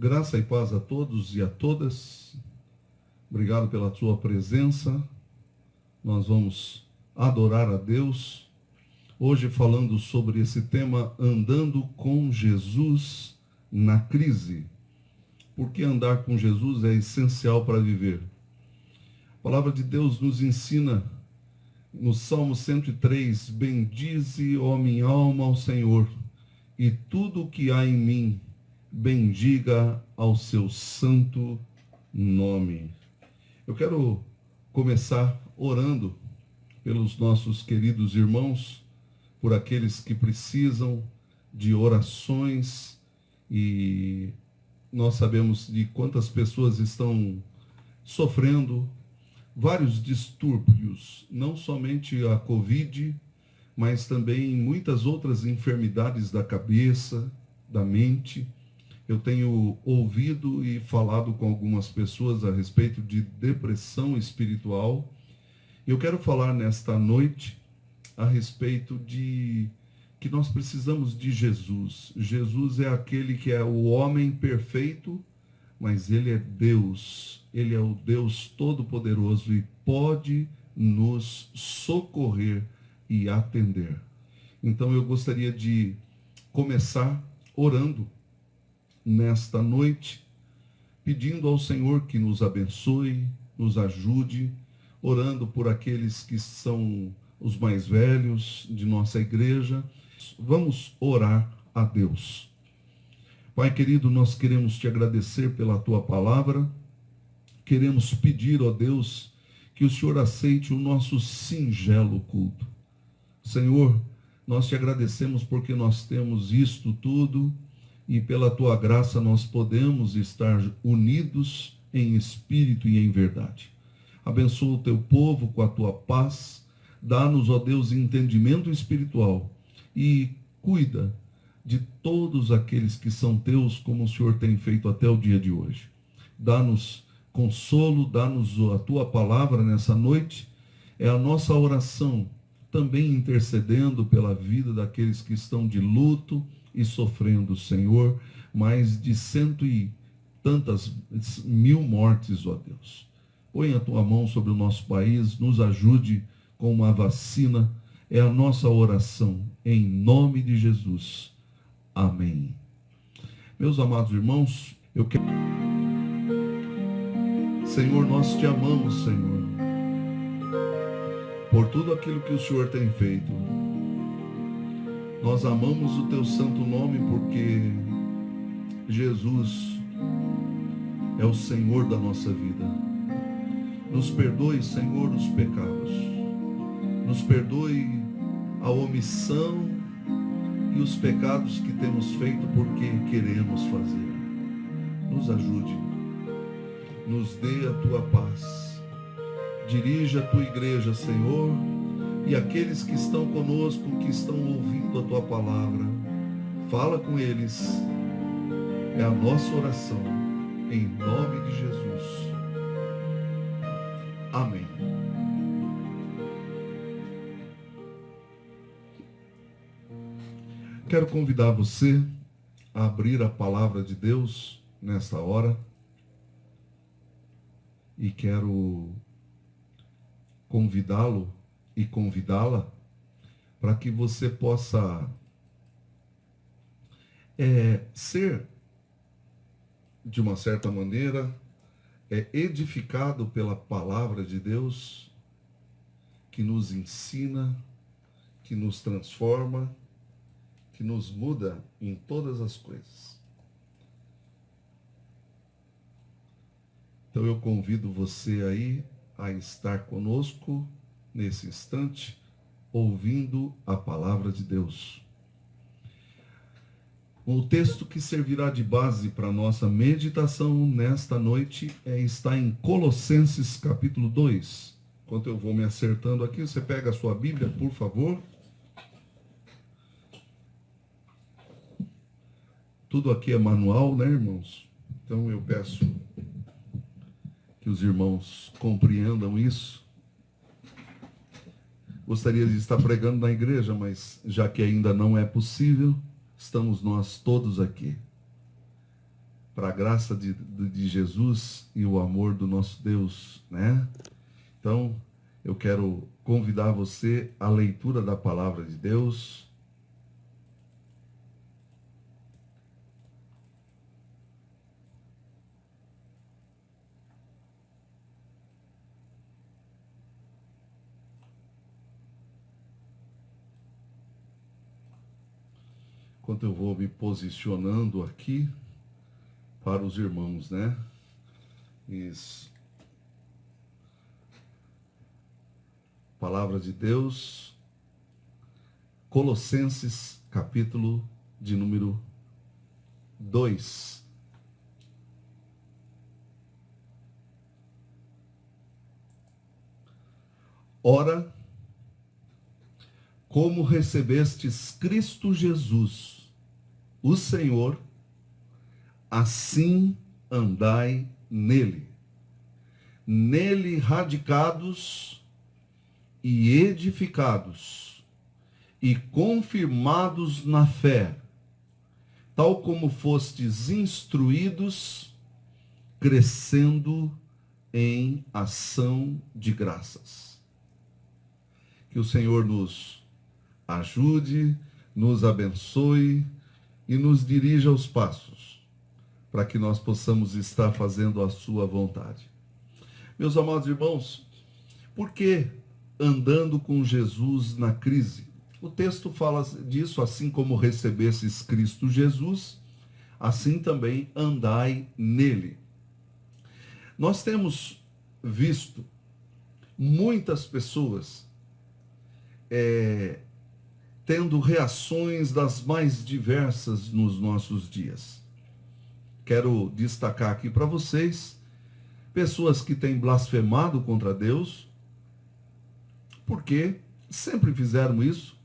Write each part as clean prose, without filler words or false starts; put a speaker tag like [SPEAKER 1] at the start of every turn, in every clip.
[SPEAKER 1] Graça e paz a todos e a todas. Obrigado pela sua presença. Nós vamos adorar a Deus. Hoje falando sobre esse tema, andando com Jesus na crise. Porque andar com Jesus é essencial para viver. A palavra de Deus nos ensina no Salmo 103, bendize, ó minha alma, ao Senhor, e tudo o que há em mim, bendiga ao seu santo nome. Eu quero começar orando pelos nossos queridos irmãos, por aqueles que precisam de orações, e nós sabemos de quantas pessoas estão sofrendo vários distúrbios, não somente a Covid, mas também muitas outras enfermidades da cabeça, da mente. Eu tenho ouvido e falado com algumas pessoas a respeito de depressão espiritual. Eu quero falar nesta noite a respeito de que nós precisamos de Jesus. Jesus é aquele que é o homem perfeito, mas ele é Deus. Ele é o Deus Todo-Poderoso e pode nos socorrer e atender. Então eu gostaria de começar orando nesta noite, pedindo ao Senhor que nos abençoe, nos ajude, orando por aqueles que são os mais velhos de nossa igreja. Vamos orar a Deus. Pai querido, nós queremos te agradecer pela tua palavra, queremos pedir, ó Deus, que o Senhor aceite o nosso singelo culto. Senhor, nós te agradecemos porque nós temos isto tudo, e pela tua graça nós podemos estar unidos em espírito e em verdade. Abençoa o teu povo com a tua paz, dá-nos, ó Deus, entendimento espiritual e cuida de todos aqueles que são teus, como o Senhor tem feito até o dia de hoje. Dá-nos consolo, dá-nos a tua palavra nessa noite. É a nossa oração, também intercedendo pela vida daqueles que estão de luto e sofrendo, Senhor, mais de 100 e tantas mil mortes, ó Deus. Põe a tua mão sobre o nosso país, nos ajude com uma vacina. É a nossa oração, em nome de Jesus. Amém. Meus amados irmãos, eu quero... Senhor, nós te amamos, Senhor, por tudo aquilo que o Senhor tem feito. Nós amamos o teu santo nome porque Jesus é o Senhor da nossa vida. Nos perdoe, Senhor, os pecados. Nos perdoe a omissão e os pecados que temos feito porque queremos fazer. Nos ajude. Nos dê a tua paz. Dirija a tua igreja, Senhor, e aqueles que estão conosco, que estão ouvindo a tua palavra, fala com eles. É a nossa oração, em nome de Jesus. Amém. Quero convidar você a abrir a palavra de Deus nesta hora. E quero convidá-lo e convidá-la para que você possa ser, de uma certa maneira, edificado pela palavra de Deus, que nos ensina, que nos transforma, que nos muda em todas as coisas. Então eu convido você aí a estar conosco nesse instante, ouvindo a palavra de Deus. O texto que servirá de base para a nossa meditação nesta noite está em Colossenses capítulo 2. Enquanto eu vou me acertando aqui, você pega a sua Bíblia, por favor. Tudo aqui é manual, né, irmãos? Então eu peço que os irmãos compreendam isso. Gostaria de estar pregando na igreja, mas já que ainda não é possível, estamos nós todos aqui. para a graça de Jesus e o amor do nosso Deus, né? Então, eu quero convidar você à leitura da palavra de Deus. Enquanto eu vou me posicionando aqui para os irmãos, né? Isso. Palavra de Deus, Colossenses, capítulo de número 2. Ora, como recebestes Cristo Jesus, o Senhor, assim andai nele, nele radicados e edificados e confirmados na fé, tal como fostes instruídos, crescendo em ação de graças. Que o Senhor nos ajude, nos abençoe e nos dirija os passos, para que nós possamos estar fazendo a sua vontade. Meus amados irmãos, por que andando com Jesus na crise? O texto fala disso, assim como recebestes Cristo Jesus, assim também andai nele. Nós temos visto muitas pessoas tendo reações das mais diversas nos nossos dias. Quero destacar aqui para vocês pessoas que têm blasfemado contra Deus, porque sempre fizeram isso,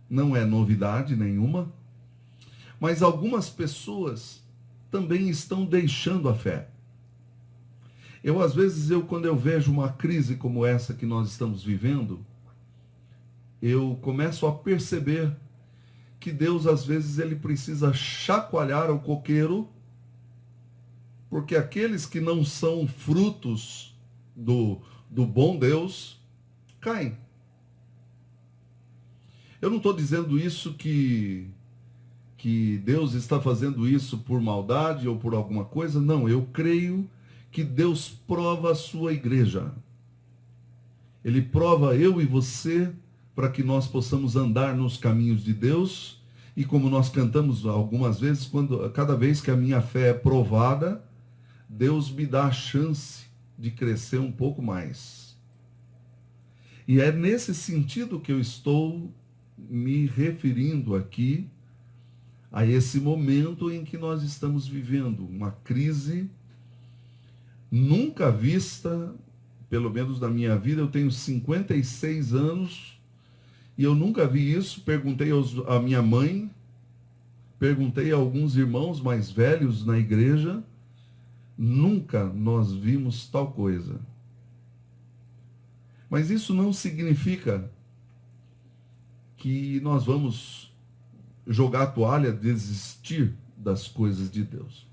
[SPEAKER 1] não é novidade nenhuma, mas algumas pessoas também estão deixando a fé. Às vezes, quando eu vejo uma crise como essa que nós estamos vivendo, eu começo a perceber que Deus, às vezes, ele precisa chacoalhar o coqueiro, porque aqueles que não são frutos do bom Deus, caem. Eu não estou dizendo isso que Deus está fazendo isso por maldade ou por alguma coisa, não. Eu creio que Deus prova a sua igreja. Ele prova eu e você para que nós possamos andar nos caminhos de Deus. E como nós cantamos algumas vezes, cada vez que a minha fé é provada, Deus me dá a chance de crescer um pouco mais. E é nesse sentido que eu estou me referindo aqui a esse momento em que nós estamos vivendo, uma crise nunca vista, pelo menos na minha vida. Eu tenho 56 anos e eu nunca vi isso. Perguntei à minha mãe, perguntei a alguns irmãos mais velhos na igreja, nunca nós vimos tal coisa. Mas isso não significa que nós vamos jogar a toalha, desistir das coisas de Deus.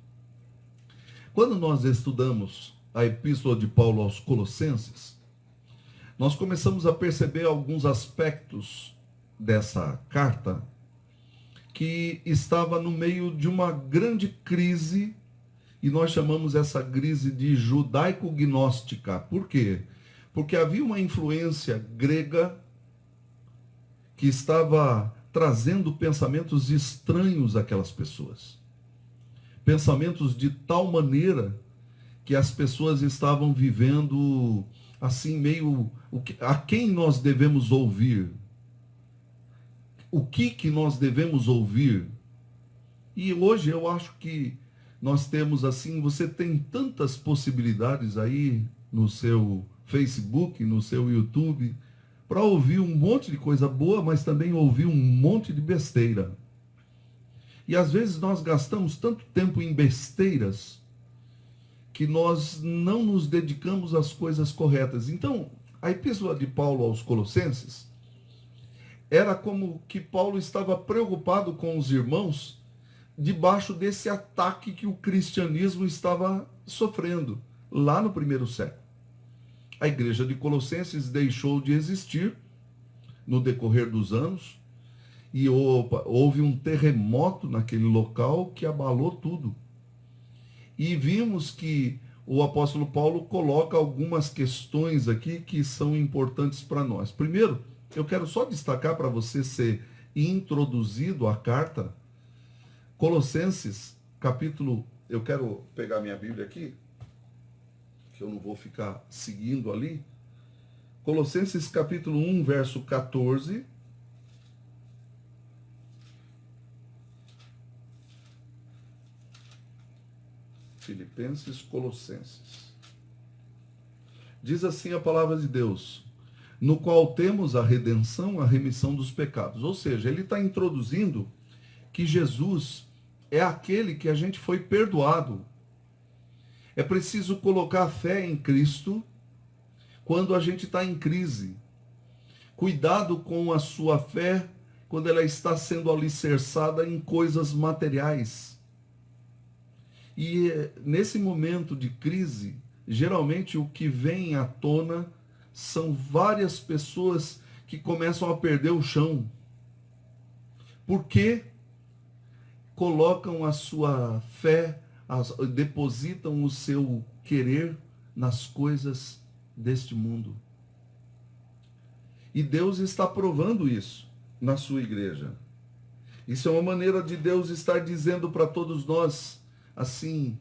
[SPEAKER 1] Quando nós estudamos a epístola de Paulo aos Colossenses, nós começamos a perceber alguns aspectos dessa carta que estava no meio de uma grande crise, e nós chamamos essa crise de judaico-gnóstica. Por quê? Porque havia uma influência grega que estava trazendo pensamentos estranhos àquelas pessoas. Pensamentos de tal maneira que as pessoas estavam vivendo assim meio... A quem nós devemos ouvir? O que nós devemos ouvir? E hoje eu acho que nós temos assim, você tem tantas possibilidades aí no seu Facebook, no seu YouTube, para ouvir um monte de coisa boa, mas também ouvir um monte de besteira. E às vezes nós gastamos tanto tempo em besteiras que nós não nos dedicamos às coisas corretas. Então, a epístola de Paulo aos Colossenses era como que Paulo estava preocupado com os irmãos debaixo desse ataque que o cristianismo estava sofrendo lá no primeiro século. A igreja de Colossenses deixou de existir no decorrer dos anos e houve um terremoto naquele local que abalou tudo. E vimos que o apóstolo Paulo coloca algumas questões aqui que são importantes para nós. Primeiro, eu quero só destacar para você ser introduzido à carta, Colossenses, capítulo... Eu quero pegar minha Bíblia aqui, que eu não vou ficar seguindo ali. Colossenses, capítulo 1, verso 14. Filipenses, Colossenses. Diz assim a palavra de Deus: no qual temos a redenção, a remissão dos pecados. Ou seja, ele está introduzindo que Jesus é aquele que a gente foi perdoado. É preciso colocar a fé em Cristo quando a gente está em crise. Cuidado com a sua fé quando ela está sendo alicerçada em coisas materiais. E nesse momento de crise, geralmente o que vem à tona são várias pessoas que começam a perder o chão. Porque colocam a sua fé, depositam o seu querer nas coisas deste mundo. E Deus está provando isso na sua igreja. Isso é uma maneira de Deus estar dizendo para todos nós, assim,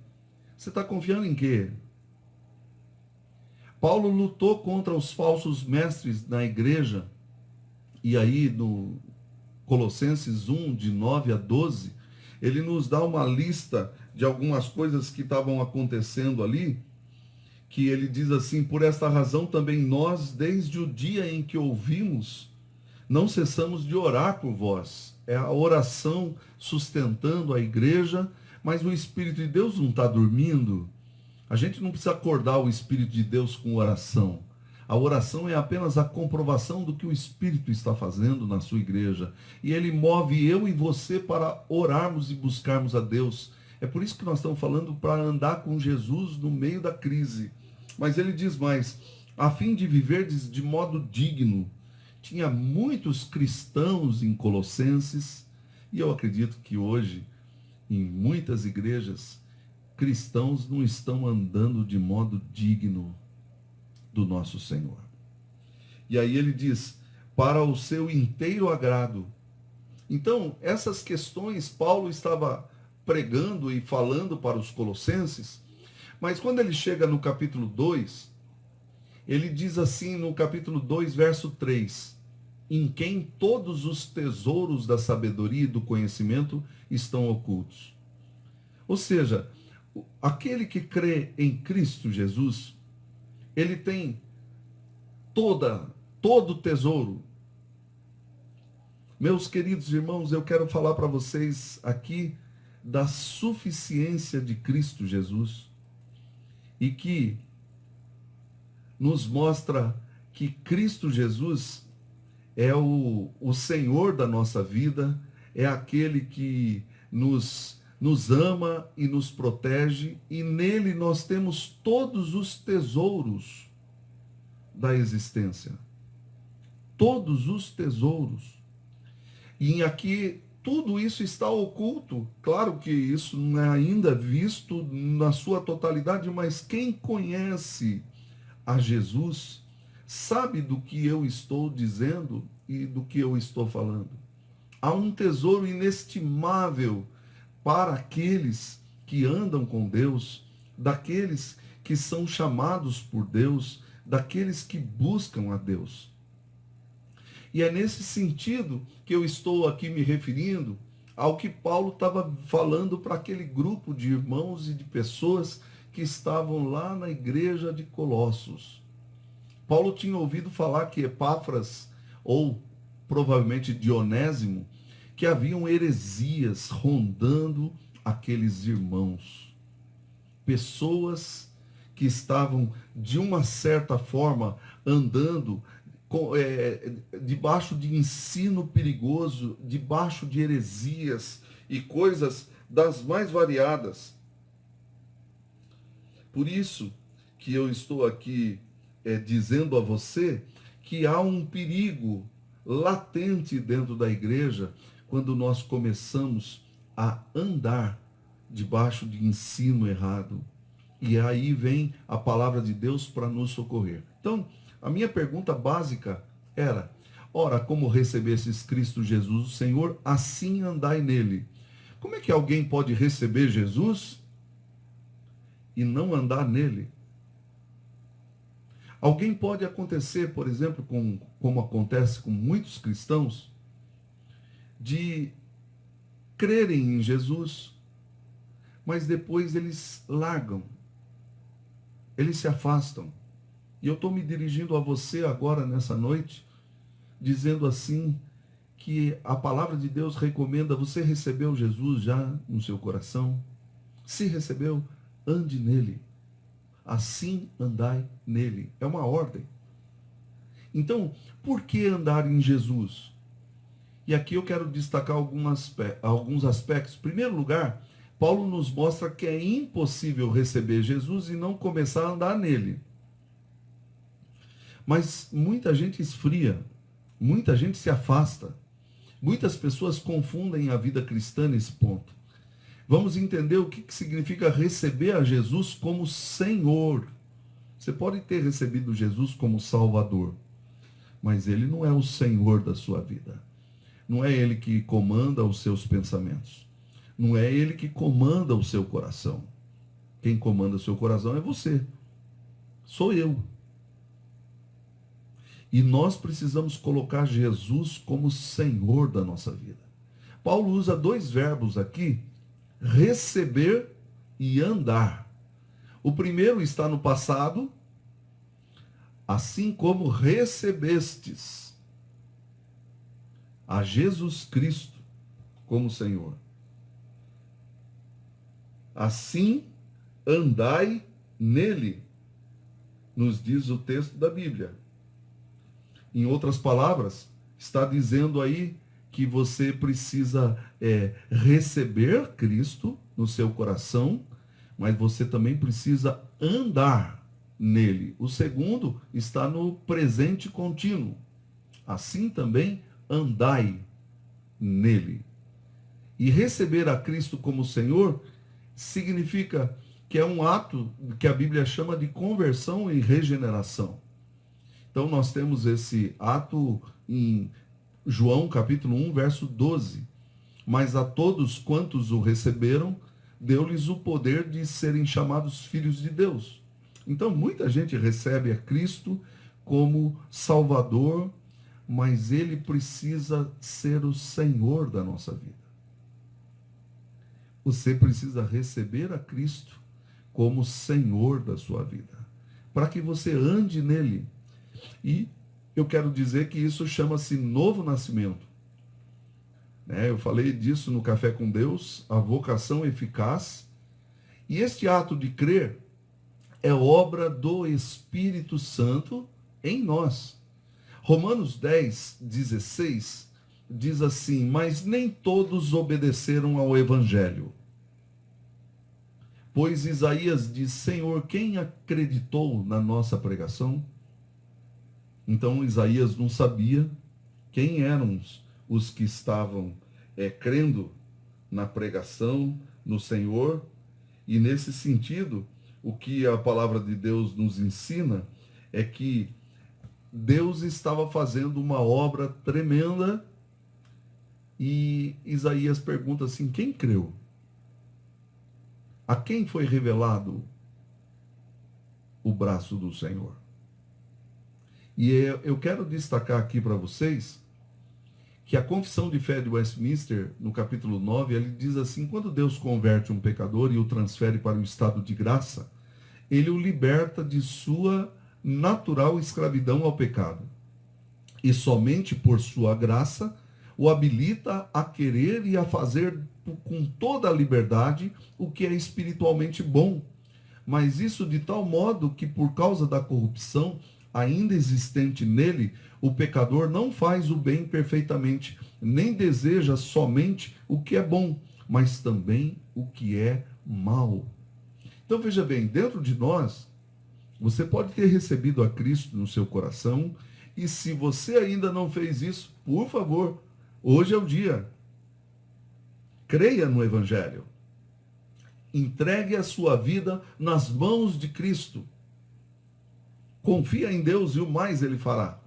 [SPEAKER 1] você está confiando em quê? Paulo lutou contra os falsos mestres na igreja, e aí no Colossenses 1, de 9 a 12, ele nos dá uma lista de algumas coisas que estavam acontecendo ali, que ele diz assim: por esta razão também nós, desde o dia em que ouvimos, não cessamos de orar por vós. É a oração sustentando a igreja, mas o Espírito de Deus não está dormindo. A gente não precisa acordar o Espírito de Deus com oração. A oração é apenas a comprovação do que o Espírito está fazendo na sua igreja. E ele move eu e você para orarmos e buscarmos a Deus. É por isso que nós estamos falando para andar com Jesus no meio da crise. Mas ele diz mais: a fim de viver de modo digno. Tinha muitos cristãos em Colossenses, e eu acredito que hoje, em muitas igrejas, cristãos não estão andando de modo digno do nosso Senhor. E aí ele diz: para o seu inteiro agrado. Então, essas questões Paulo estava pregando e falando para os colossenses, mas quando ele chega no capítulo 2, ele diz assim no capítulo 2, verso 3, em quem todos os tesouros da sabedoria e do conhecimento estão ocultos. Ou seja, aquele que crê em Cristo Jesus, ele tem todo o tesouro. Meus queridos irmãos, eu quero falar para vocês aqui da suficiência de Cristo Jesus, e que nos mostra que Cristo Jesus é o Senhor da nossa vida, é aquele que nos ama e nos protege, e nele nós temos todos os tesouros da existência. Todos os tesouros. E aqui tudo isso está oculto. Claro que isso não é ainda visto na sua totalidade, mas quem conhece a Jesus sabe do que eu estou dizendo e do que eu estou falando. Há um tesouro inestimável para aqueles que andam com Deus, daqueles que são chamados por Deus, daqueles que buscam a Deus. E é nesse sentido que eu estou aqui me referindo ao que Paulo estava falando para aquele grupo de irmãos e de pessoas que estavam lá na igreja de Colossos. Paulo tinha ouvido falar que Epáfras, ou provavelmente Dionésimo, que haviam heresias rondando aqueles irmãos. Pessoas que estavam, de uma certa forma, andando debaixo de ensino perigoso, debaixo de heresias e coisas das mais variadas. Por isso que eu estou aqui dizendo a você que há um perigo latente dentro da igreja quando nós começamos a andar debaixo de ensino errado. E aí vem a palavra de Deus para nos socorrer. Então, a minha pergunta básica era: ora, como recebestes Cristo Jesus, o Senhor, assim andai nele. Como é que alguém pode receber Jesus e não andar nele? Alguém pode acontecer, por exemplo, como acontece com muitos cristãos, de crerem em Jesus, mas depois eles largam, eles se afastam. E eu estou me dirigindo a você agora, nessa noite, dizendo assim, que a palavra de Deus recomenda: você recebeu Jesus já no seu coração? Se recebeu, ande nele. Assim andai nele. É uma ordem. Então, por que andar em Jesus? E aqui eu quero destacar alguns aspectos. Em primeiro lugar, Paulo nos mostra que é impossível receber Jesus e não começar a andar nele. Mas muita gente esfria, muita gente se afasta. Muitas pessoas confundem a vida cristã nesse ponto. Vamos entender o que significa receber a Jesus como Senhor. Você pode ter recebido Jesus como Salvador, mas Ele não é o Senhor da sua vida. Não é Ele que comanda os seus pensamentos. Não é Ele que comanda o seu coração. Quem comanda o seu coração é você. Sou eu. E nós precisamos colocar Jesus como Senhor da nossa vida. Paulo usa dois verbos aqui: receber e andar. O primeiro está no passado, assim como recebestes a Jesus Cristo como Senhor. Assim andai nele, nos diz o texto da Bíblia. Em outras palavras, está dizendo aí que você precisa receber Cristo no seu coração, mas você também precisa andar nele. O segundo está no presente contínuo. Assim também andai nele. E receber a Cristo como Senhor significa que é um ato que a Bíblia chama de conversão e regeneração. Então nós temos esse ato em João capítulo 1, verso 12. Mas a todos quantos o receberam, deu-lhes o poder de serem chamados filhos de Deus. Então muita gente recebe a Cristo como Salvador, mas Ele precisa ser o Senhor da nossa vida. Você precisa receber a Cristo como Senhor da sua vida, para que você ande nele. E eu quero dizer que isso chama-se novo nascimento. Eu falei disso no Café com Deus, a vocação eficaz. E este ato de crer é obra do Espírito Santo em nós. Romanos 10, 16 diz assim: mas nem todos obedeceram ao Evangelho. Pois Isaías diz: Senhor, quem acreditou na nossa pregação? Então Isaías não sabia quem eram os que estavam crendo na pregação, no Senhor. E nesse sentido, o que a palavra de Deus nos ensina é que Deus estava fazendo uma obra tremenda e Isaías pergunta assim: quem creu? A quem foi revelado o braço do Senhor? E eu quero destacar aqui para vocês que a Confissão de Fé de Westminster, no capítulo 9, ele diz assim: quando Deus converte um pecador e o transfere para o estado de graça, ele o liberta de sua natural escravidão ao pecado. E somente por sua graça o habilita a querer e a fazer com toda a liberdade o que é espiritualmente bom. Mas isso de tal modo que, por causa da corrupção ainda existente nele, o pecador não faz o bem perfeitamente, nem deseja somente o que é bom, mas também o que é mal. Então veja bem, dentro de nós, você pode ter recebido a Cristo no seu coração, e se você ainda não fez isso, por favor, hoje é o dia. Creia no Evangelho. Entregue a sua vida nas mãos de Cristo. Confia em Deus e o mais Ele fará.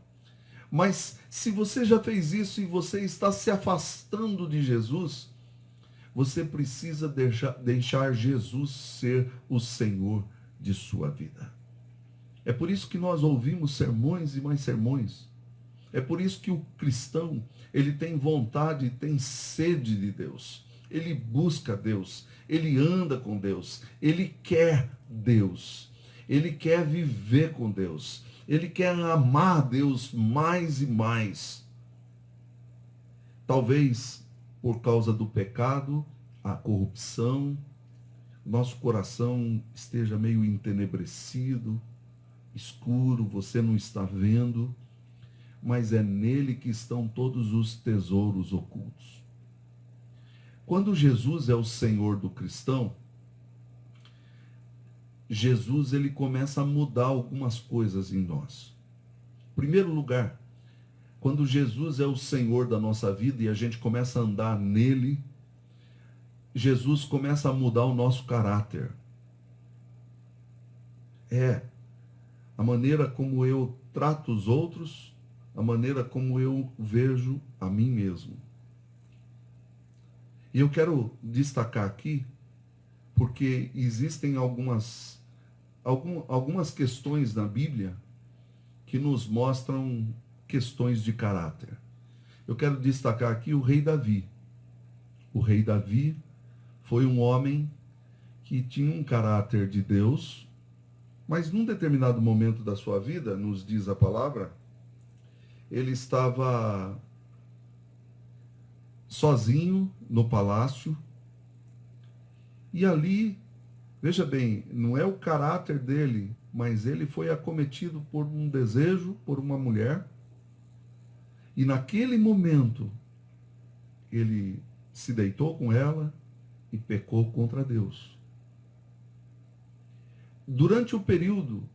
[SPEAKER 1] Mas se você já fez isso e você está se afastando de Jesus, você precisa deixar Jesus ser o Senhor de sua vida. É por isso que nós ouvimos sermões e mais sermões. É por isso que o cristão, ele tem vontade e tem sede de Deus. Ele busca Deus, ele anda com Deus, ele quer Deus. Ele quer viver com Deus. Ele quer amar Deus mais e mais. Talvez por causa do pecado, a corrupção, nosso coração esteja meio entenebrecido, escuro, você não está vendo, mas é nele que estão todos os tesouros ocultos. Quando Jesus é o Senhor do cristão, Jesus ele começa a mudar algumas coisas em nós. Em primeiro lugar, quando Jesus é o Senhor da nossa vida e a gente começa a andar nele, Jesus começa a mudar o nosso caráter. A maneira como eu trato os outros, a maneira como eu vejo a mim mesmo. E eu quero destacar aqui, porque existem algumas questões na Bíblia que nos mostram questões de caráter. Eu quero destacar aqui o rei Davi. O rei Davi foi um homem que tinha um caráter de Deus, mas num determinado momento da sua vida, nos diz a palavra, ele estava sozinho no palácio, e ali, veja bem, não é o caráter dele, mas ele foi acometido por um desejo, por uma mulher, e naquele momento, ele se deitou com ela e pecou contra Deus. Durante o período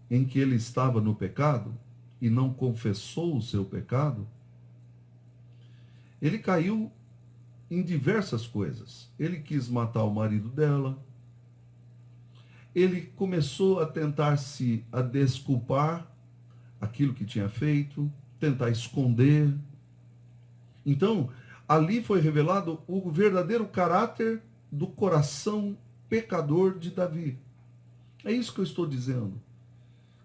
[SPEAKER 1] em que ele estava no pecado e não confessou o seu pecado, ele caiu em diversas coisas. Ele quis matar o marido dela, ele começou a tentar-se a desculpar aquilo que tinha feito, tentar esconder. Então, ali foi revelado o verdadeiro caráter do coração pecador de Davi. É isso que eu estou dizendo.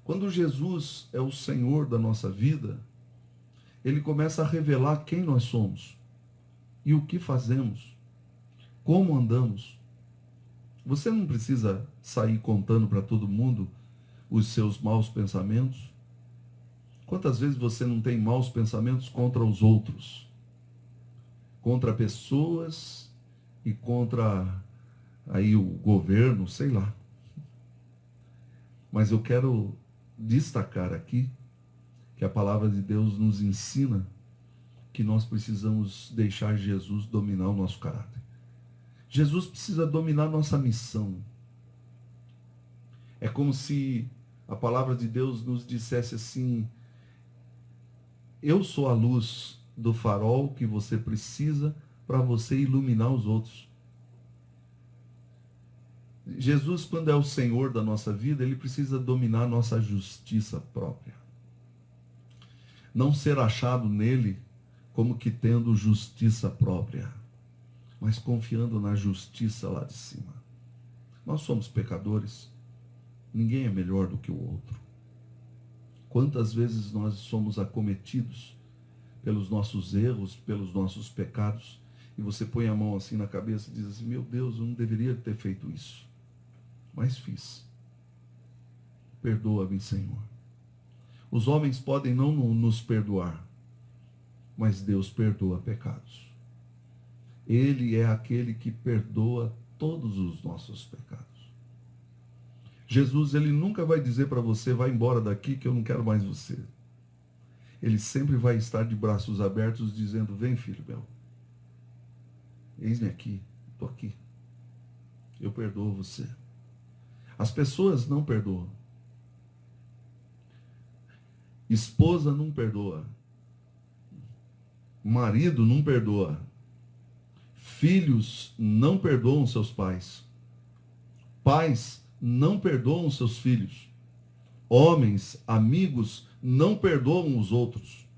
[SPEAKER 1] Quando Jesus é o Senhor da nossa vida, ele começa a revelar quem nós somos e o que fazemos, como andamos. Você não precisa sair contando para todo mundo os seus maus pensamentos. Quantas vezes você não tem maus pensamentos contra os outros? Contra pessoas e contra aí o governo, sei lá. Mas eu quero destacar aqui que a palavra de Deus nos ensina que nós precisamos deixar Jesus dominar o nosso caráter. Jesus precisa dominar nossa missão. É como se a palavra de Deus nos dissesse assim: eu sou a luz do farol que você precisa para você iluminar os outros. Jesus, quando é o Senhor da nossa vida, ele precisa dominar a nossa justiça própria. Não ser achado nele como que tendo justiça própria, mas confiando na justiça lá de cima. Nós somos pecadores, ninguém é melhor do que o outro. Quantas vezes nós somos acometidos pelos nossos erros, pelos nossos pecados, e você põe a mão assim na cabeça e diz assim: meu Deus, eu não deveria ter feito isso, mas fiz. Perdoa-me, Senhor. Os homens podem não nos perdoar, mas Deus perdoa pecados. Ele é aquele que perdoa todos os nossos pecados. Jesus, ele nunca vai dizer para você: vai embora daqui que eu não quero mais você. Ele sempre vai estar de braços abertos dizendo: vem, filho meu. Eis-me aqui, estou aqui. Eu perdoo você. As pessoas não perdoam. Esposa não perdoa. Marido não perdoa. Filhos não perdoam seus pais. Pais não perdoam seus filhos. Homens, amigos, não perdoam os outros.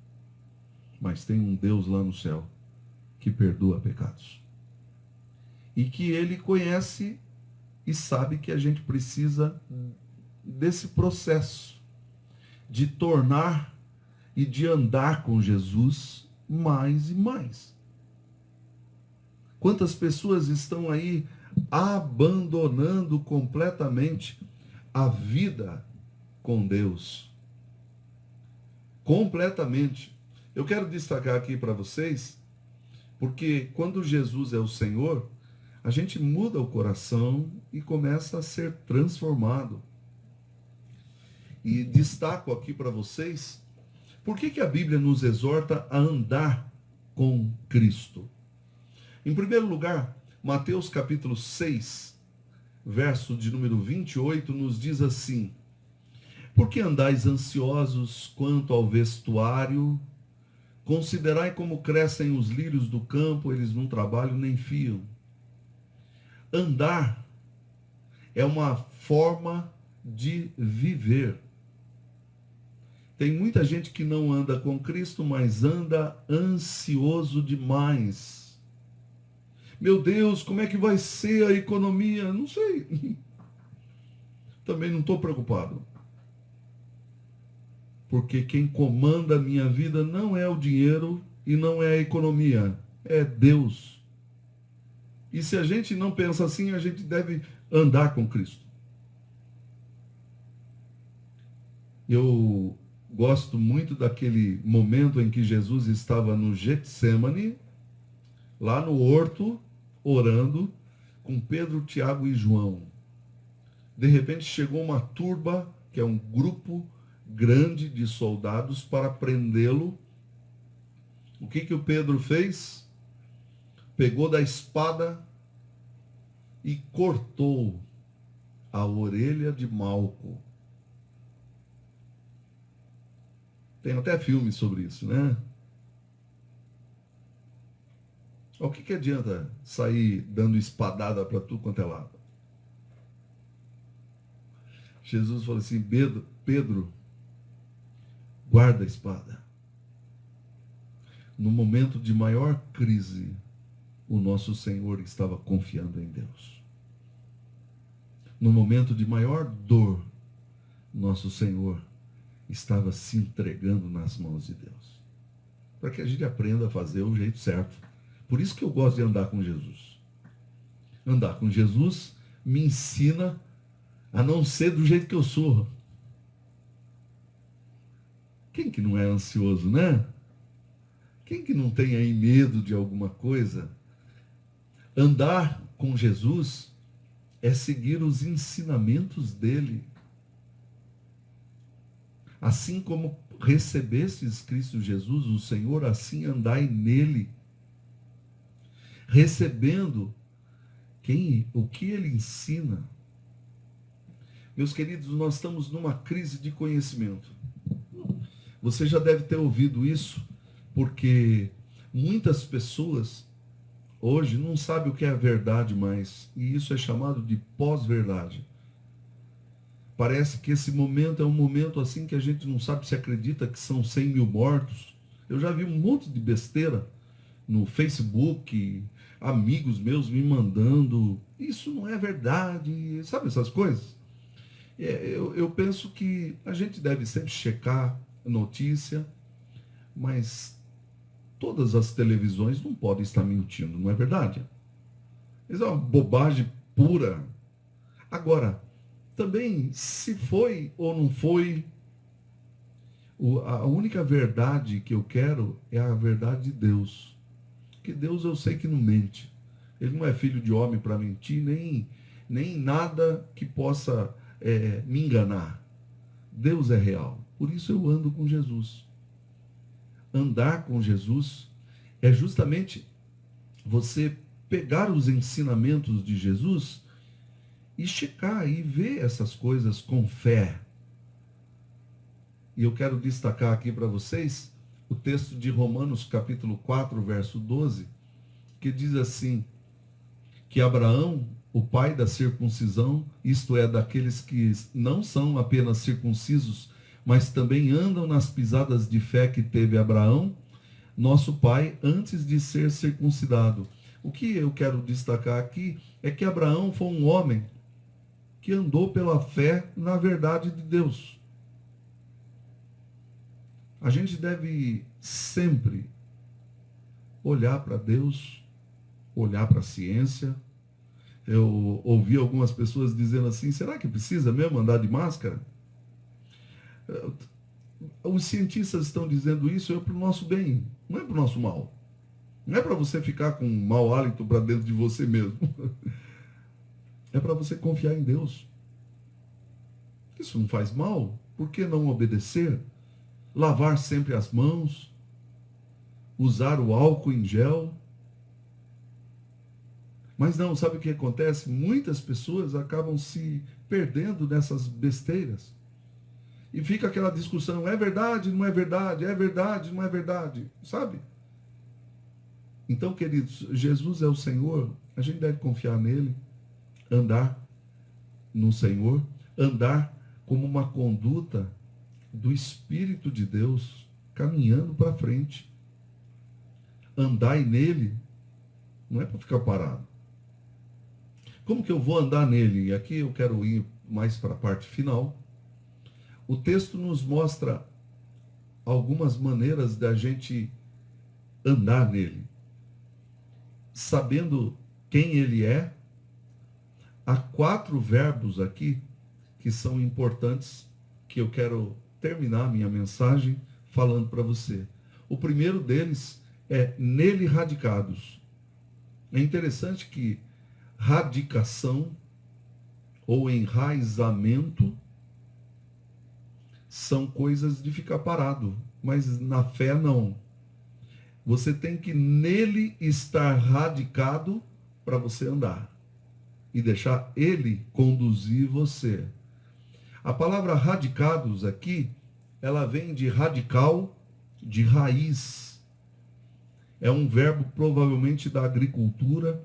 [SPEAKER 1] Mas tem um Deus lá no céu que perdoa pecados. E que Ele conhece e sabe que a gente precisa desse processo de tornar e de andar com Jesus mais e mais. Quantas pessoas estão aí abandonando completamente a vida com Deus? Completamente. Eu quero destacar aqui para vocês, porque quando Jesus é o Senhor, a gente muda o coração e começa a ser transformado. E destaco aqui para vocês, por que a Bíblia nos exorta a andar com Cristo? Em primeiro lugar, Mateus capítulo 6, verso de número 28, nos diz assim: por que andais ansiosos quanto ao vestuário? Considerai como crescem os lírios do campo, eles não trabalham nem fiam. Andar é uma forma de viver. Tem muita gente que não anda com Cristo, mas anda ansioso demais. Meu Deus, como é que vai ser a economia? Não sei. Também não estou preocupado. Porque quem comanda a minha vida não é o dinheiro e não é a economia, é Deus. E se a gente não pensa assim, a gente deve andar com Cristo. Eu gosto muito daquele momento em que Jesus estava no Getsêmani, lá no horto, orando, com Pedro, Tiago e João. De repente chegou uma turba, que é um grupo grande de soldados, para prendê-lo. O que o Pedro fez? Pegou da espada e cortou a orelha de Malco. Tem até filme sobre isso, né? O que adianta sair dando espadada para tudo quanto é lado? Jesus falou assim: Pedro, guarda a espada. No momento de maior crise, o nosso Senhor estava confiando em Deus. No momento de maior dor, nosso Senhor estava se entregando nas mãos de Deus. Para que a gente aprenda a fazer o jeito certo. Por isso que eu gosto de andar com Jesus. Andar com Jesus me ensina a não ser do jeito que eu sou. Quem que não é ansioso, né? Quem que não tem aí medo de alguma coisa? Andar com Jesus é seguir os ensinamentos dele. Assim como recebestes Cristo Jesus, o Senhor, assim andai nele. Recebendo o que ele ensina. Meus queridos, nós estamos numa crise de conhecimento. Você já deve ter ouvido isso, porque muitas pessoas hoje não sabem o que é a verdade mais, e isso é chamado de pós-verdade. Parece que esse momento é um momento assim que a gente não sabe se acredita que são 100 mil mortos. Eu já vi um monte de besteira no Facebook, amigos meus me mandando, isso não é verdade, sabe essas coisas? Eu penso que a gente deve sempre checar notícia, mas todas as televisões não podem estar mentindo, não é verdade? Isso é uma bobagem pura. Agora, também, se foi ou não foi, a única verdade que eu quero é a verdade de Deus. Porque Deus eu sei que não mente. Ele não é filho de homem para mentir, nem nada que possa me enganar. Deus é real. Por isso eu ando com Jesus. Andar com Jesus é justamente você pegar os ensinamentos de Jesus e checar e ver essas coisas com fé. E eu quero destacar aqui para vocês o texto de Romanos capítulo 4, verso 12, que diz assim, que Abraão, o pai da circuncisão, isto é, daqueles que não são apenas circuncisos, mas também andam nas pisadas de fé que teve Abraão, nosso pai, antes de ser circuncidado. O que eu quero destacar aqui é que Abraão foi um homem que andou pela fé na verdade de Deus. A gente deve sempre olhar para Deus, olhar para a ciência. Eu ouvi algumas pessoas dizendo assim, será que precisa mesmo andar de máscara? Os cientistas estão dizendo isso para o nosso bem, não é para o nosso mal. Não é para você ficar com um mau hálito para dentro de você mesmo. É para você confiar em Deus. Isso não faz mal. Por que não obedecer? Lavar sempre as mãos, usar o álcool em gel. Mas não, sabe o que acontece? Muitas pessoas acabam se perdendo nessas besteiras. E fica aquela discussão, é verdade, não é verdade, é verdade, não é verdade, sabe? Então, queridos, Jesus é o Senhor, a gente deve confiar nele, andar no Senhor, andar como uma conduta do Espírito de Deus, caminhando para frente. Andai nele, não é para ficar parado. Como que eu vou andar nele? E aqui eu quero ir mais para a parte final. O texto nos mostra algumas maneiras da gente andar nele. Sabendo quem ele é, há 4 verbos aqui que são importantes, que eu quero terminar a minha mensagem falando para você. O primeiro deles é nele radicados. É interessante que radicação ou enraizamento são coisas de ficar parado, mas na fé não. Você tem que nele estar radicado para você andar e deixar ele conduzir você. A palavra radicados aqui, ela vem de radical, de raiz. É um verbo provavelmente da agricultura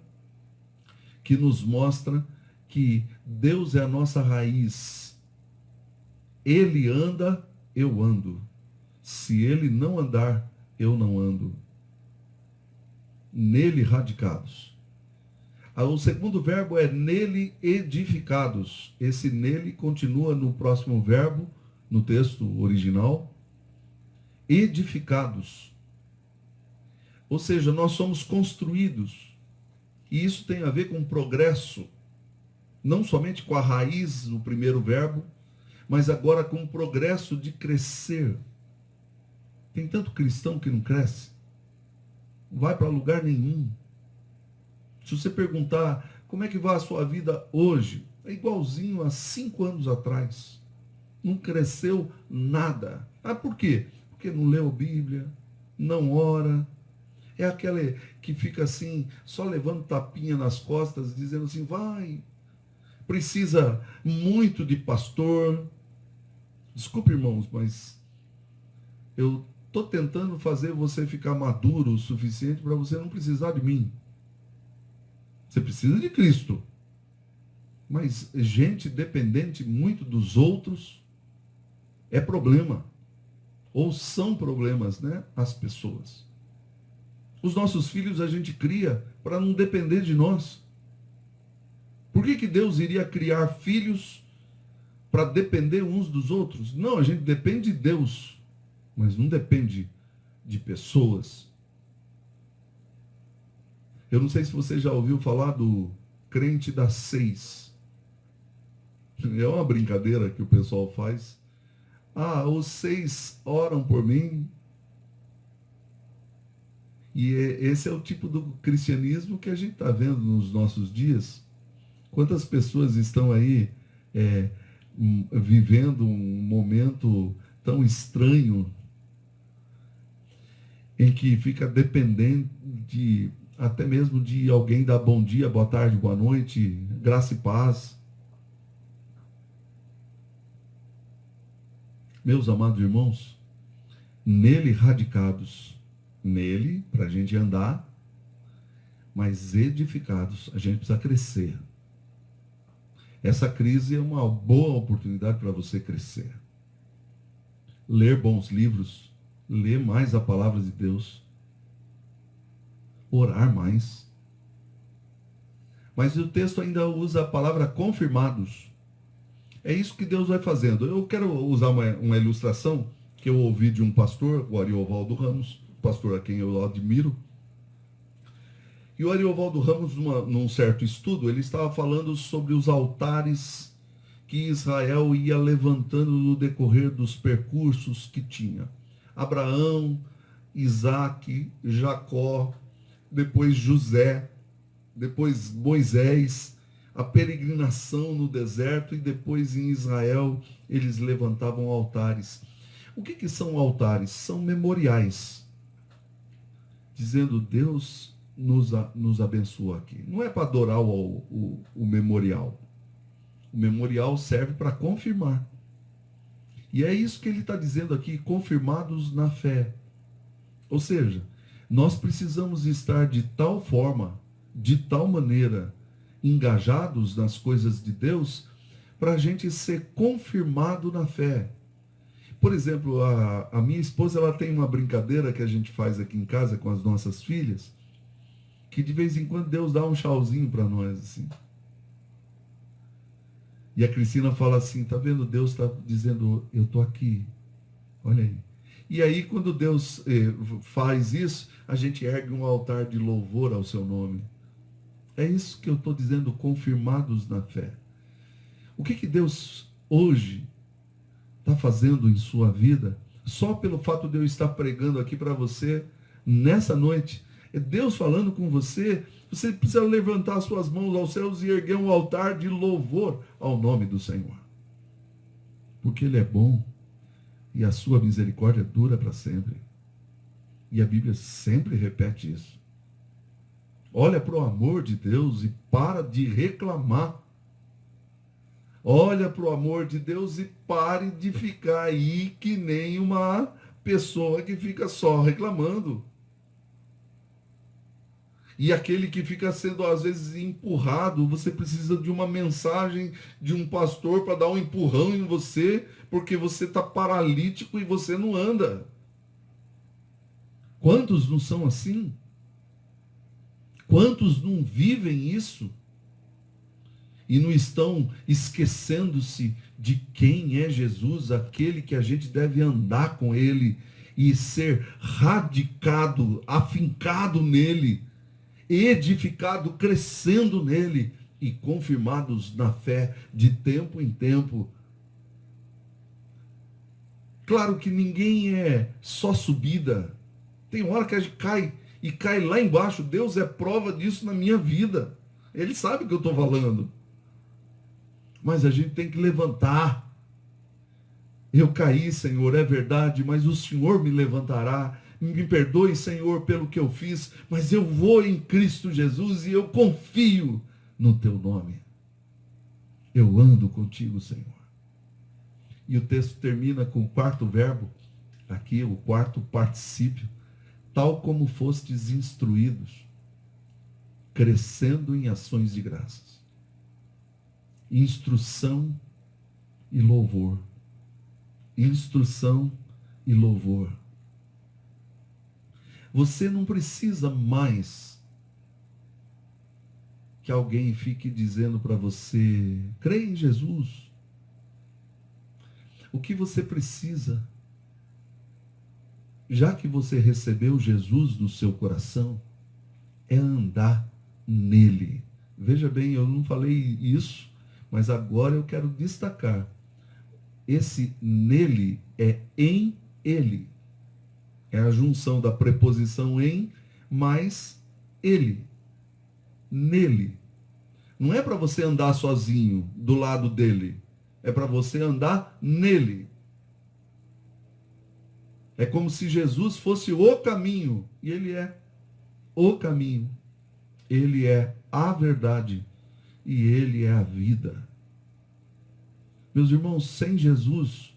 [SPEAKER 1] que nos mostra que Deus é a nossa raiz. Ele anda, eu ando. Se ele não andar, eu não ando. Nele radicados. O segundo verbo é nele edificados. Esse nele continua no próximo verbo, no texto original. Edificados. Ou seja, nós somos construídos. E isso tem a ver com progresso. Não somente com a raiz, o primeiro verbo, mas agora com o progresso de crescer. Tem tanto cristão que não cresce. Não vai para lugar nenhum. Se você perguntar como é que vai a sua vida hoje, é igualzinho a 5 anos atrás. Não cresceu nada. Ah, por quê? Porque não leu a Bíblia, não ora. É aquele que fica assim, só levando tapinha nas costas, dizendo assim, vai, precisa muito de pastor. Desculpe, irmãos, mas eu estou tentando fazer você ficar maduro o suficiente para você não precisar de mim. Você precisa de Cristo. Mas gente dependente muito dos outros é problema. Ou são problemas, né? As pessoas. Os nossos filhos a gente cria para não depender de nós. Por que Deus iria criar filhos para depender uns dos outros? Não, a gente depende de Deus, mas não depende de pessoas. Eu não sei se você já ouviu falar do crente das 6. É uma brincadeira que o pessoal faz. Ah, os 6 oram por mim. E esse é o tipo do cristianismo que a gente está vendo nos nossos dias. Quantas pessoas estão aí vivendo um momento tão estranho em que fica dependente até mesmo de alguém dar bom dia, boa tarde, boa noite, graça e paz. Meus amados irmãos, nele radicados, nele, para a gente andar, mas edificados, a gente precisa crescer. Essa crise é uma boa oportunidade para você crescer. Ler bons livros, ler mais a palavra de Deus, orar mais. Mas o texto ainda usa a palavra confirmados. É isso que Deus vai fazendo. Eu quero usar uma ilustração que eu ouvi de um pastor, o Ariovaldo Ramos, pastor a quem eu admiro. E o Ariovaldo Ramos, num certo estudo, ele estava falando sobre os altares que Israel ia levantando no decorrer dos percursos que tinha. Abraão, Isaque, Jacó, depois José, depois Moisés, a peregrinação no deserto, e depois em Israel eles levantavam altares. O que são altares? São memoriais, dizendo Deus nos abençoa aqui. Não é para adorar o memorial. O memorial serve para confirmar. E é isso que ele está dizendo aqui, confirmados na fé. Ou seja, nós precisamos estar de tal forma, de tal maneira, engajados nas coisas de Deus, para a gente ser confirmado na fé. Por exemplo, a minha esposa, ela tem uma brincadeira que a gente faz aqui em casa com as nossas filhas, que de vez em quando Deus dá um tchauzinho para nós, assim. E a Cristina fala assim, tá vendo? Deus está dizendo, eu estou aqui. Olha aí. E aí, quando Deus faz isso, a gente ergue um altar de louvor ao seu nome. É isso que eu estou dizendo, confirmados na fé. O que Deus hoje está fazendo em sua vida, só pelo fato de eu estar pregando aqui para você, nessa noite, é Deus falando com você. Você precisa levantar suas mãos aos céus e erguer um altar de louvor ao nome do Senhor. Porque Ele é bom e a sua misericórdia dura para sempre. E a Bíblia sempre repete isso. Olha para o amor de Deus e para de reclamar. Olha para o amor de Deus e pare de ficar aí que nem uma pessoa que fica só reclamando. E aquele que fica sendo, às vezes, empurrado, você precisa de uma mensagem de um pastor para dar um empurrão em você, porque você está paralítico e você não anda. Quantos não são assim? Quantos não vivem isso? E não estão esquecendo-se de quem é Jesus, aquele que a gente deve andar com Ele e ser radicado, afincado nele, edificado, crescendo nele e confirmados na fé de tempo em tempo. Claro que ninguém é só subida. Tem hora que a gente cai e cai lá embaixo. Deus é prova disso na minha vida. Ele sabe o que eu estou falando. Mas a gente tem que levantar. Eu caí, Senhor, é verdade, mas o Senhor me levantará. Me perdoe, Senhor, pelo que eu fiz, mas eu vou em Cristo Jesus e eu confio no teu nome. Eu ando contigo, Senhor. E o texto termina com o quarto verbo, aqui o quarto particípio, tal como fostes instruídos, crescendo em ações de graças. Instrução e louvor. Instrução e louvor. Você não precisa mais que alguém fique dizendo para você, crê em Jesus. O que você precisa, já que você recebeu Jesus no seu coração, é andar nele. Veja bem, eu não falei isso, mas agora eu quero destacar. Esse nele é em ele. É a junção da preposição em mais ele. Nele. Não é para você andar sozinho do lado dele. É para você andar nele. É como se Jesus fosse o caminho. E ele é o caminho. Ele é a verdade e Ele é a vida. Meus irmãos, sem Jesus,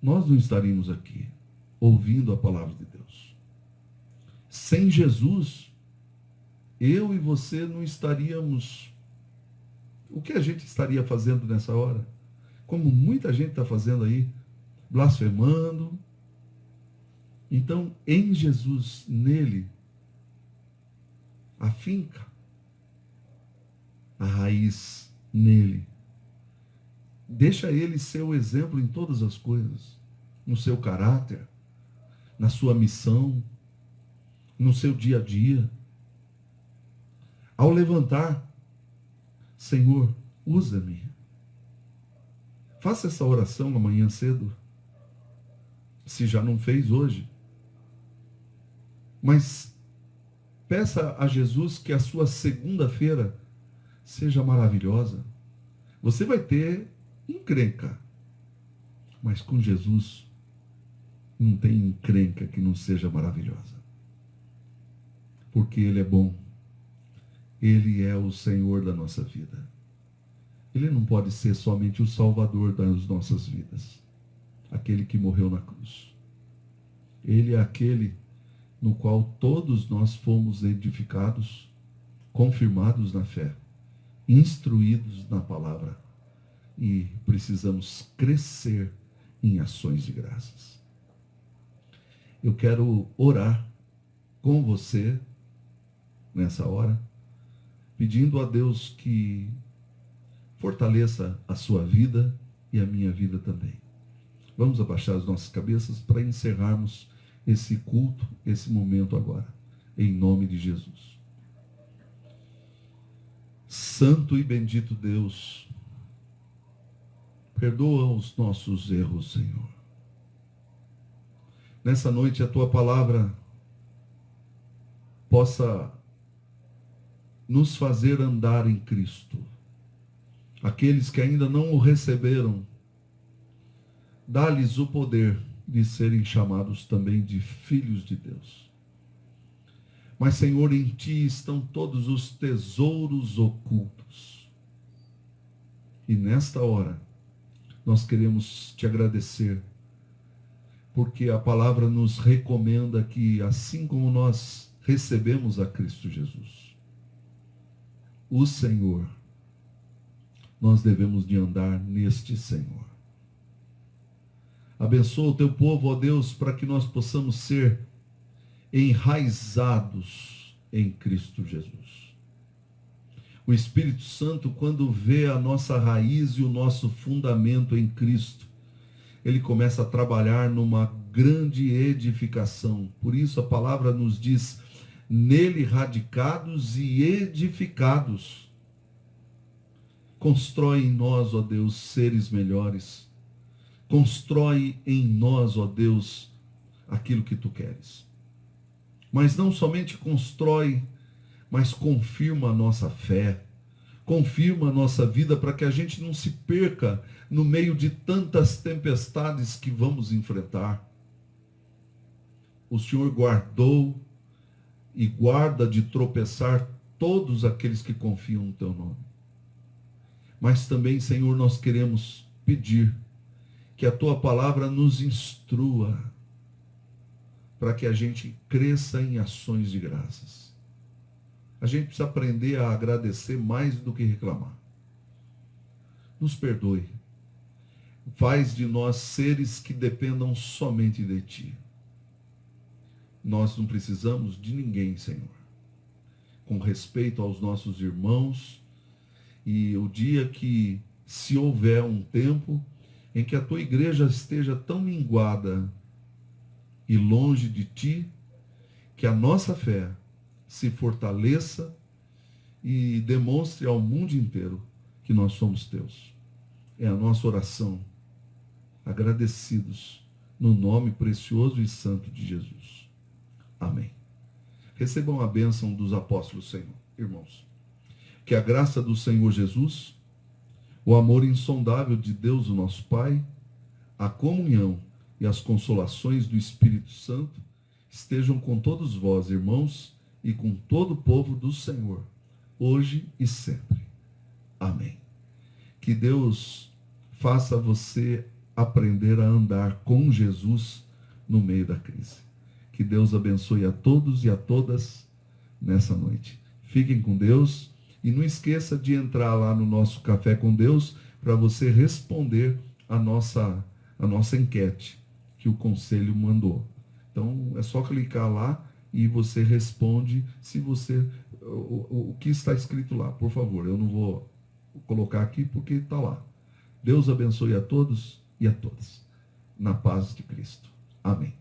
[SPEAKER 1] nós não estaríamos aqui ouvindo a palavra de Deus. Sem Jesus, eu e você não estaríamos... O que a gente estaria fazendo nessa hora? Como muita gente está fazendo aí, blasfemando. Então, em Jesus, nele, afinca a raiz nele. Deixa ele ser o exemplo em todas as coisas. No seu caráter, na sua missão, no seu dia a dia. Ao levantar, Senhor, usa-me. Faça essa oração amanhã cedo, se já não fez hoje. Mas peça a Jesus que a sua segunda-feira seja maravilhosa. Você vai ter encrenca, mas com Jesus não tem encrenca que não seja maravilhosa. Porque Ele é bom. Ele é o Senhor da nossa vida. Ele não pode ser somente o Salvador das nossas vidas. Aquele que morreu na cruz. Ele é aquele no qual todos nós fomos edificados, confirmados na fé, instruídos na palavra. E precisamos crescer em ações de graças. Eu quero orar com você nessa hora, pedindo a Deus que fortaleça a sua vida e a minha vida também. Vamos abaixar as nossas cabeças para encerrarmos esse culto, esse momento agora, em nome de Jesus. Santo e bendito Deus, perdoa os nossos erros, Senhor. Nessa noite a tua palavra possa nos fazer andar em Cristo. Aqueles que ainda não o receberam, dá-lhes o poder de serem chamados também de filhos de Deus. Mas, Senhor, em Ti estão todos os tesouros ocultos. E nesta hora, nós queremos Te agradecer, porque a palavra nos recomenda que, assim como nós recebemos a Cristo Jesus, o Senhor, nós devemos de andar neste Senhor. Abençoa o Teu povo, ó Deus, para que nós possamos ser enraizados em Cristo Jesus. O Espírito Santo, quando vê a nossa raiz e o nosso fundamento em Cristo, ele começa a trabalhar numa grande edificação. Por isso a palavra nos diz, nele radicados e edificados. Constrói em nós, ó Deus, seres melhores. Constrói em nós, ó Deus, aquilo que Tu queres. Mas não somente constrói, mas confirma a nossa fé. Confirma a nossa vida para que a gente não se perca no meio de tantas tempestades que vamos enfrentar. O Senhor guardou e guarda de tropeçar todos aqueles que confiam no Teu nome. Mas também, Senhor, nós queremos pedir que a Tua palavra nos instrua para que a gente cresça em ações de graças. A gente precisa aprender a agradecer mais do que reclamar. Nos perdoe. Faz de nós seres que dependam somente de Ti. Nós não precisamos de ninguém, Senhor. Com respeito aos nossos irmãos, e o dia que, se houver um tempo em que a Tua igreja esteja tão minguada e longe de Ti, que a nossa fé se fortaleça e demonstre ao mundo inteiro que nós somos Teus. É a nossa oração, agradecidos no nome precioso e santo de Jesus. Amém. Recebam a bênção dos apóstolos, Senhor, irmãos. Que a graça do Senhor Jesus, o amor insondável de Deus, o nosso Pai, a comunhão e as consolações do Espírito Santo estejam com todos vós, irmãos, e com todo o povo do Senhor, hoje e sempre. Amém. Que Deus faça você aprender a andar com Jesus no meio da crise. Que Deus abençoe a todos e a todas nessa noite. Fiquem com Deus e não esqueça de entrar lá no nosso Café com Deus para você responder a nossa enquete que o conselho mandou. Então é só clicar lá e você responde se você o que está escrito lá. Por favor, eu não vou colocar aqui porque está lá. Deus abençoe a todos e a todas. Na paz de Cristo. Amém.